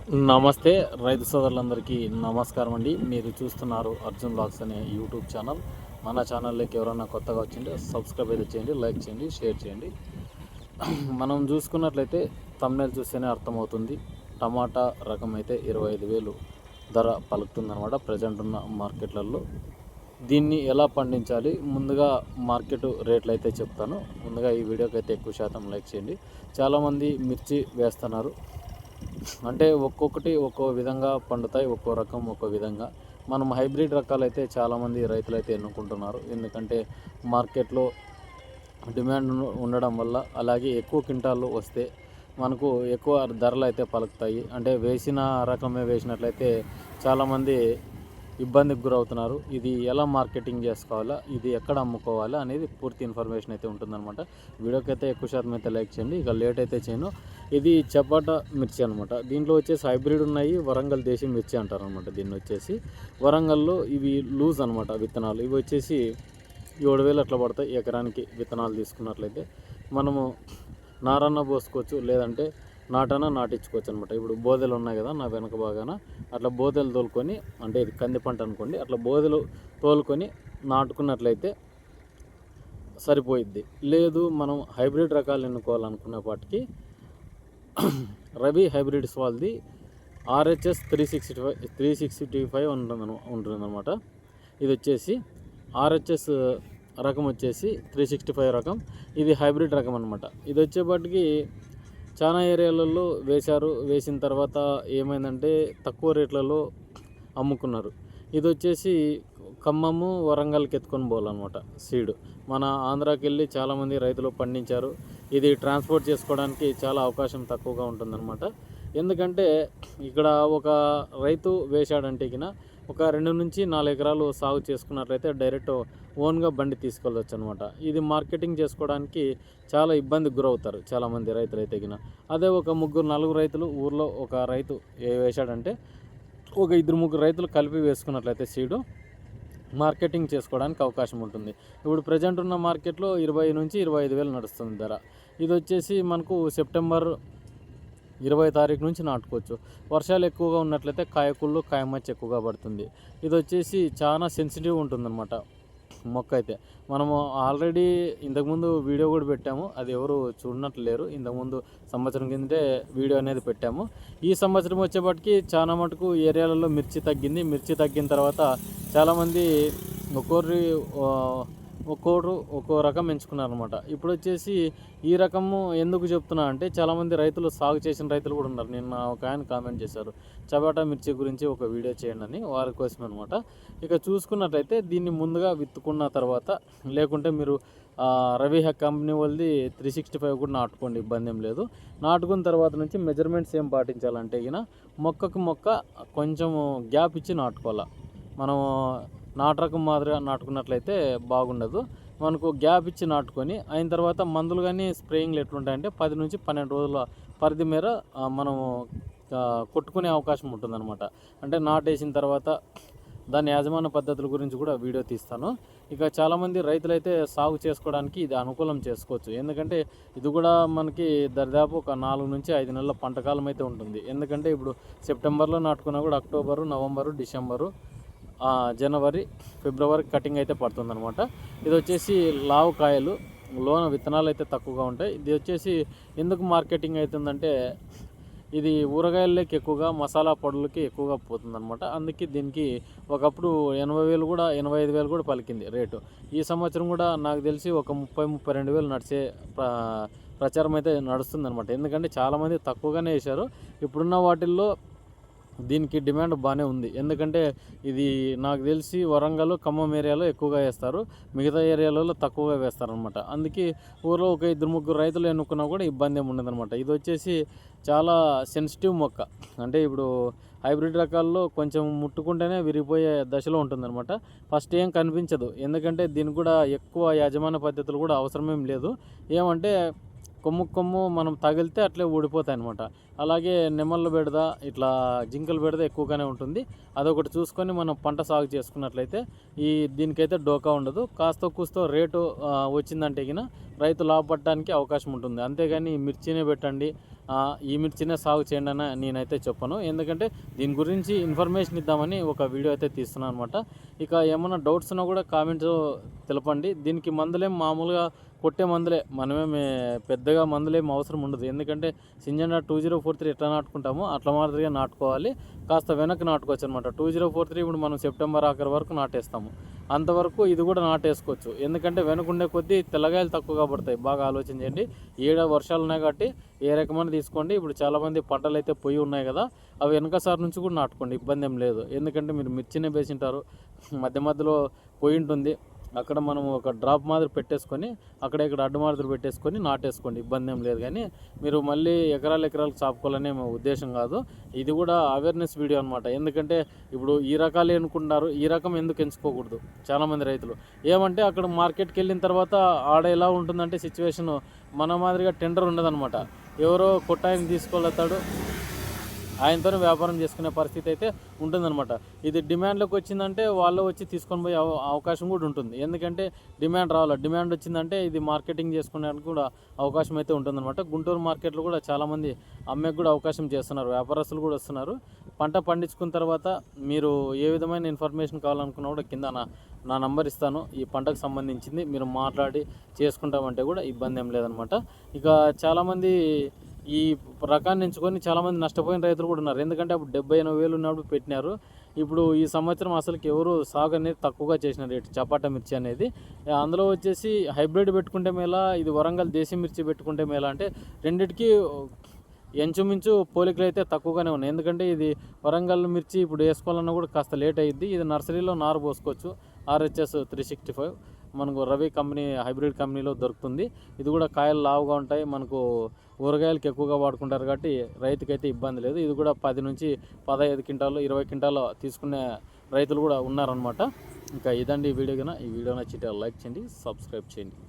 నమస్తే రైతు సోదరులందరికీ నమస్కారం అండి. మీరు చూస్తున్నారు అర్జున్ బ్లాగ్స్ అనే యూట్యూబ్ ఛానల్. మన ఛానల్లోకి ఎవరైనా కొత్తగా వచ్చింటే సబ్స్క్రైబ్ అయితే చేయండి, లైక్ చేయండి, షేర్ చేయండి. మనం చూసుకున్నట్లయితే థంబ్నెయిల్ చూస్తేనే అర్థమవుతుంది. టమాటా రకం అయితే 25,000 ధర పలుకుతుందన్నమాట ప్రజెంట్ ఉన్న మార్కెట్లలో. దీన్ని ఎలా పండించాలి, ముందుగా మార్కెట్ రేట్లు అయితే చెప్తాను. ముందుగా ఈ వీడియోకి అయితే ఎక్కువ శాతం లైక్ చేయండి. చాలామంది మిర్చి వేస్తున్నారు, అంటే ఒక్కొక్కటి ఒక్కో విధంగా పండుతాయి, ఒక్కో రకం ఒక్కో విధంగా. మనం హైబ్రిడ్ రకాలు అయితే చాలామంది రైతులు అయితే ఎన్నుకుంటున్నారు. ఎందుకంటే మార్కెట్లో డిమాండ్ ఉండడం వల్ల, అలాగే ఎక్కువ క్వింటాలు వస్తే మనకు ఎక్కువ ధరలు అయితే పలుకుతాయి. అంటే వేసిన రకమే వేసినట్లయితే చాలామంది ఇబ్బందికి గురవుతున్నారు. ఇది ఎలా మార్కెటింగ్ చేసుకోవాలా, ఇది ఎక్కడ అమ్ముకోవాలా అనేది పూర్తి ఇన్ఫర్మేషన్ అయితే ఉంటుందన్నమాట. వీడియోకి అయితే ఎక్కువ శాతం అయితే లైక్ చేయండి. ఇక లేట్ అయితే చేయను. ఇది చపాటా మిర్చి అనమాట. దీంట్లో వచ్చేసి హైబ్రిడ్ ఉన్నాయి, వరంగల్ దేశీ మిర్చి అంటారు అనమాట. దీన్ని వచ్చేసి వరంగల్లో ఇవి లూజ్ అనమాట విత్తనాలు. ఇవి వచ్చేసి 7,000 అట్లా పడతాయి ఎకరానికి విత్తనాలు తీసుకున్నట్లయితే. మనము నారన్న పోసుకోవచ్చు, లేదంటే నాటన నాటించుకోవచ్చు అనమాట. ఇప్పుడు బోదెలు ఉన్నాయి కదా నా వెనక బాగాన, అట్లా బోదెలు తోలుకొని, అంటే ఇది కంది పంట అనుకోండి, అట్లా బోదెలు తోలుకొని నాటుకున్నట్లయితే సరిపోయిద్ది. లేదు మనం హైబ్రిడ్ రకాలు ఎన్నుకోవాలనుకున్నప్పటికీ రవి హైబ్రిడ్స్ వాళ్ళది RHS 365 ఉంటుందన్నమాట. ఇది వచ్చేసి RHS రకం వచ్చేసి 365 రకం. ఇది హైబ్రిడ్ రకం అనమాట. ఇది వచ్చేపాటికి చాలా ఏరియాలలో వేసిన తర్వాత ఏమైందంటే తక్కువ రేట్లలో అమ్ముకున్నారు. ఇది వచ్చేసి ఖమ్మము, వరంగల్కి ఎత్తుకొని పోవాలన్నమాట. సీడ్ మన ఆంధ్రాకి వెళ్ళి చాలామంది రైతులు పండించారు. ఇది ట్రాన్స్పోర్ట్ చేసుకోవడానికి చాలా అవకాశం తక్కువగా ఉంటుందన్నమాట. ఎందుకంటే ఇక్కడ ఒక రైతు వేశాడంటే ఒక 2 నుంచి 4 ఎకరాలు సాగు చేసుకున్నట్లయితే డైరెక్ట్ ఓన్గా బండి తీసుకెళ్ళవచ్చు అనమాట. ఇది మార్కెటింగ్ చేసుకోవడానికి చాలా ఇబ్బందికి గురవుతారు చాలామంది రైతులు అయితే అదే ఒక 3-4 రైతులు, ఊర్లో ఒక రైతు వేశాడంటే ఒక 2-3 రైతులు కలిపి వేసుకున్నట్లయితే సీడు మార్కెటింగ్ చేసుకోవడానికి అవకాశం ఉంటుంది. ఇప్పుడు ప్రజెంట్ ఉన్న మార్కెట్లో 20 నుంచి 25,000 నడుస్తుంది ధర. ఇది వచ్చేసి మనకు సెప్టెంబర్ 20 తారీఖు నుంచి నాటుకోవచ్చు. వర్షాలు ఎక్కువగా ఉన్నట్లయితే కాయకుళ్ళు, కాయమచ్చ ఎక్కువగా పడుతుంది. ఇది వచ్చేసి చాలా సెన్సిటివ్ ఉంటుందన్నమాట మొక్క అయితే. మనము ఆల్రెడీ ఇంతకుముందు వీడియో కూడా పెట్టాము, అది ఎవరు చూడనట్లు లేరు. ఇంతకుముందు సంవత్సరం కిందటే వీడియో అనేది పెట్టాము. ఈ సంవత్సరం వచ్చేప్పటికి చాలా మటుకు ఏరియాలలో మిర్చి తగ్గింది. మిర్చి తగ్గిన తర్వాత చాలామంది ఒక్కో రకం ఎంచుకున్నారనమాట. ఇప్పుడు వచ్చేసి ఈ రకము ఎందుకు చెప్తున్నా అంటే చాలామంది రైతులు సాగు చేసిన రైతులు కూడా ఉన్నారు. నిన్న ఒక ఆయన కామెంట్ చేశారు, చపాటా మిర్చి గురించి ఒక వీడియో చేయండి అని, వారి కోసం అనమాట. ఇక చూసుకున్నట్లయితే దీన్ని ముందుగా విత్తుకున్న తర్వాత, లేకుంటే మీరు రవి కంపెనీ వాళ్ళది 365 కూడా నాటుకోండి, ఇబ్బంది ఏం లేదు. నాటుకున్న తర్వాత నుంచి మెజర్మెంట్స్ ఏం పాటించాలంటే మొక్కకు మొక్క కొంచెం గ్యాప్ ఇచ్చి నాటుకోవాలి. మనం నాటరకం మాదిరిగా నాటుకున్నట్లయితే బాగుండదు. మనకు గ్యాప్ ఇచ్చి నాటుకొని అయిన తర్వాత మందులు కానీ స్ప్రేయింగ్లు ఎట్లుంటాయంటే 10 నుంచి 12 రోజుల పరిధి మేర మనము కొట్టుకునే అవకాశం ఉంటుందన్నమాట. అంటే నాటేసిన తర్వాత దాని యాజమాన్య పద్ధతుల గురించి కూడా వీడియో తీస్తాను. ఇక చాలామంది రైతులైతే సాగు చేసుకోవడానికి ఇది అనుకూలం చేసుకోవచ్చు. ఎందుకంటే ఇది కూడా మనకి దరిదాపు ఒక 4 నుంచి 5 నెలల పంటకాలం అయితే ఉంటుంది. ఎందుకంటే ఇప్పుడు సెప్టెంబర్లో నాటుకున్నా కూడా అక్టోబరు, నవంబరు, డిసెంబరు, జనవరి, ఫిబ్రవరి కటింగ్ అయితే పడుతుందన్నమాట. ఇది వచ్చేసి లావు కాయలు, లోన విత్తనాలు అయితే తక్కువగా ఉంటాయి. ఇది వచ్చేసి ఎందుకు మార్కెటింగ్ అవుతుందంటే ఇది ఊరగాయలకి ఎక్కువగా, మసాలా పొడులకి ఎక్కువగా పోతుందన్నమాట. అందుకే దీనికి ఒకప్పుడు 80,000 కూడా 85,000 కూడా పలికింది రేటు. ఈ సంవత్సరం కూడా నాకు తెలిసి ఒక 30-32,000 నడిచే ప్రచారం అయితే నడుస్తుందన్నమాట. ఎందుకంటే చాలామంది తక్కువగానే వేశారు. ఇప్పుడున్న వాటిల్లో దీనికి డిమాండ్ బాగానే ఉంది. ఎందుకంటే ఇది నాకు తెలిసి వరంగల్, ఖమ్మం ఏరియాలో ఎక్కువగా వేస్తారు, మిగతా ఏరియాలలో తక్కువగా వేస్తారనమాట. అందుకే ఊళ్ళో ఒక 2-3 రైతులు ఎన్నుకున్నా కూడా ఇబ్బంది ఏమి ఉండదన్నమాట. ఇది వచ్చేసి చాలా సెన్సిటివ్ మొక్క. అంటే ఇప్పుడు హైబ్రిడ్ రకాల్లో కొంచెం ముట్టుకుంటేనే విరిగిపోయే దశలో ఉంటుందన్నమాట. ఫస్ట్ ఏం కనిపించదు, ఎందుకంటే దీనికి కూడా ఎక్కువ యాజమాన్య పద్ధతులు కూడా అవసరమేం లేదు. ఏమంటే కొమ్ము మనం తగిలితే అట్లే ఊడిపోతాయి అనమాట. అలాగే నెమళ్ళు బెడద, ఇట్లా జింకలు బెడద ఎక్కువగానే ఉంటుంది. అదొకటి చూసుకొని మనం పంట సాగు చేసుకున్నట్లయితే దీనికైతే డోకా ఉండదు. కాస్తో కూస్తో రేటు వచ్చిందంటే గిన రైతు లాభపడడానికి అవకాశం ఉంటుంది. అంతేగాని మిర్చినే పెట్టండి, ఈ మిర్చినే సాగు చేయండి అని నేనైతే చెప్పను. ఎందుకంటే దీని గురించి ఇన్ఫర్మేషన్ ఇద్దామని ఒక వీడియో అయితే తీస్తున్నాను అనమాట. ఇక ఏమైనా డౌట్స్ ఉన్నా కూడా కామెంట్స్ తెలపండి. దీనికి మందులేం మామూలుగా కొట్టే మందులే, మనమేమి పెద్దగా మందులేం అవసరం ఉండదు. ఎందుకంటే సింజండా 2043 ఎట్లా నాటుకుంటామో అట్లా మాదిరిగా నాటుకోవాలి. కాస్త వెనక్కి నాటుకోవచ్చు అనమాట. 2043 ఇప్పుడు మనం సెప్టెంబర్ ఆఖరి వరకు నాటేస్తాము. అంతవరకు ఇది కూడా నాటేసుకోవచ్చు. ఎందుకంటే వెనకుండే కొద్దీ తెల్లగాయలు తక్కువగా పడతాయి. బాగా ఆలోచన చేయండి. వర్షాలు ఉన్నాయి కాబట్టి ఏ రకమైన తీసుకోండి. ఇప్పుడు చాలామంది పంటలు అయితే పొయ్యి ఉన్నాయి కదా, అవి వెనకసారి నుంచి కూడా నాటుకోండి, ఇబ్బంది ఏం లేదు. ఎందుకంటే మీరు మిర్చినే వేసింటారు, మధ్య మధ్యలో పొయ్యి ఉంటుంది, అక్కడ మనం ఒక డ్రాప్ మాదిరి పెట్టేసుకొని అక్కడ ఇక్కడ అడ్డు మాదిరి పెట్టేసుకొని నాటేసుకోండి, ఇబ్బంది ఏం లేదు. కానీ మీరు మళ్ళీ ఎకరాలకు చాపుకోవాలనే మా ఉద్దేశం కాదు. ఇది కూడా అవేర్నెస్ వీడియో అనమాట. ఎందుకంటే ఇప్పుడు ఈ రకాలు ఎన్నుకుంటారు, ఈ రకం ఎందుకు ఎంచుకోకూడదు చాలామంది రైతులు. ఏమంటే అక్కడ మార్కెట్కి వెళ్ళిన తర్వాత ఆడ ఎలా ఉంటుందంటే సిచ్యువేషను మన మాదిరిగా టెండర్ ఉండదన్నమాట. ఎవరో కొట్టాయని తీసుకోలేతాడు, ఆయనతోనే వ్యాపారం చేసుకునే పరిస్థితి అయితే ఉంటుందన్నమాట. ఇది డిమాండ్లోకి వచ్చిందంటే వాళ్ళు వచ్చి తీసుకొని పోయే అవకాశం కూడా ఉంటుంది. ఎందుకంటే డిమాండ్ రావాలి, డిమాండ్ వచ్చిందంటే ఇది మార్కెటింగ్ చేసుకోవడానికి కూడా అవకాశం అయితే ఉంటుందన్నమాట. గుంటూరు మార్కెట్లో కూడా చాలామంది అమ్మేకి కూడా అవకాశం చేస్తున్నారు, వ్యాపారస్తులు కూడా వస్తున్నారు. పంట పండించుకున్న తర్వాత మీరు ఏ విధమైన ఇన్ఫర్మేషన్ కావాలనుకున్నా కూడా కింద నా నంబర్ ఇస్తాను, ఈ పంటకు సంబంధించింది మీరు మాట్లాడి చేసుకుంటామంటే కూడా ఇబ్బంది ఏం లేదనమాట. ఇక చాలామంది ఈ రకాన్ని ఎంచుకొని చాలామంది నష్టపోయిన రైతులు కూడా ఉన్నారు. ఎందుకంటే అప్పుడు 70-80 వేలు ఉన్నప్పుడు పెట్టినారు. ఇప్పుడు ఈ సంవత్సరం అసలుకి ఎవరు సాగు అనేది తక్కువగా చేసిన రేటు చపాటా మిర్చి అనేది. అందులో వచ్చేసి హైబ్రిడ్ పెట్టుకుంటే మేలా, ఇది వరంగల్ దేశీ మిర్చి పెట్టుకుంటే మేలా అంటే రెండిటికి ఎంచుమించు పోలికలు అయితే తక్కువగానే ఉన్నాయి. ఎందుకంటే ఇది వరంగల్ మిర్చి ఇప్పుడు వేసుకోవాలన్నా కూడా కాస్త లేట్ అయ్యిద్ది. ఇది నర్సరీలో నారు పోసుకోవచ్చు. RHS 365 మనకు రవి కంపెనీ హైబ్రిడ్ కంపెనీలో దొరుకుతుంది. ఇది కూడా కాయలు లావుగా ఉంటాయి, మనకు ఊరగాయలకి ఎక్కువగా వాడుకుంటారు కాబట్టి రైతుకైతే ఇబ్బంది లేదు. ఇది కూడా 10 నుంచి 15 క్వింటాలు 20 క్వింటాలు తీసుకునే రైతులు కూడా ఉన్నారనమాట. ఇంకా ఇదండి ఈ వీడియో. ఈ వీడియో నచ్చితే లైక్ చేయండి, సబ్స్క్రైబ్ చేయండి.